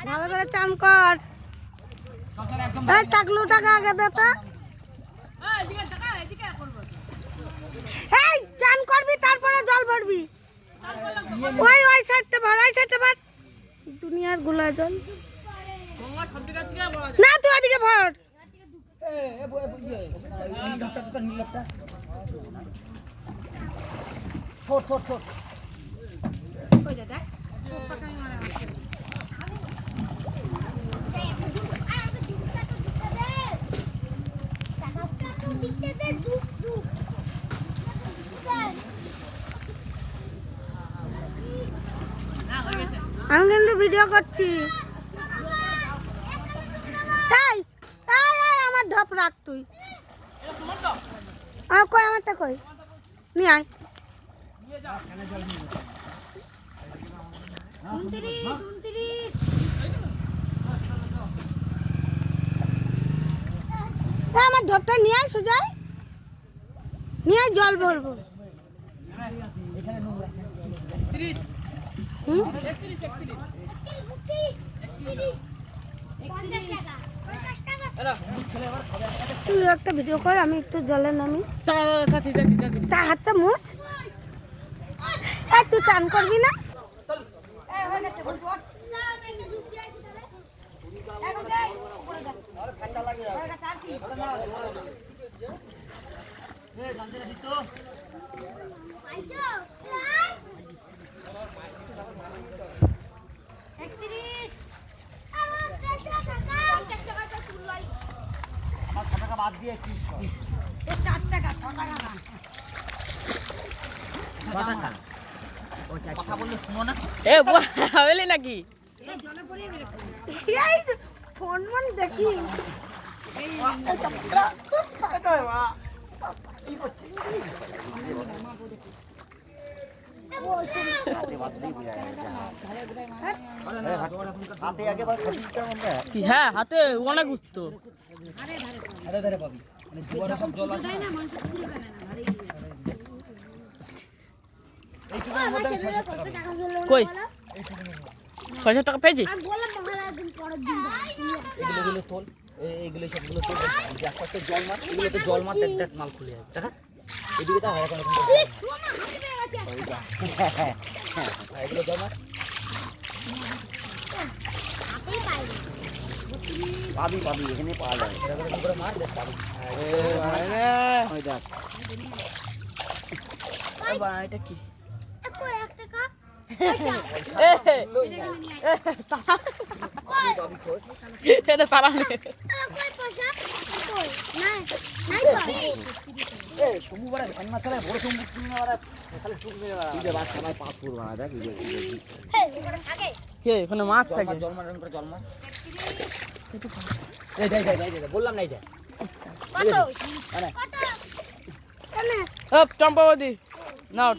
ভালো করে চান কর। টাকলু টাকা আগে দে তো। এই চান করবি তারপরে জল ভরবি। ওই সাইডটা ভর, ওই সাইডটা ভর। দুনিয়ার গোলা জল না, তুই ওদিকে ভর। আমি কিন্তু ভিডিও করছি। আমার ঢপ রাখ তুই। কই আমারটা কই নিয়ে আয়। আমার ঢপটা নিয়ে আয়, সুজয় নিয়ে আয়, জল ভরবো। তুই একটা ভিডিও কর, আমি একটু জলে নামি। তার হাতটা মুছ। তুই চান করবি না? নাকি ফোন মন দেখি। হ্যাঁ, হাতে অনেক উত্তর। কই ৬০০ টাকা পেয়েছিস? এগুলো তোল, এইগুলো সবগুলো তোল। জল মার, এগুলো তো জল মার, দেখ মাল খুলে যাবে। দেখা এদিকে তো এগুলো জল মার। পাবি এখানে পাওয়া যাবে। মার দেখ পাবি। এটা কি? মাছ থাকে। বললাম না এটা চম্পাবতী নাও।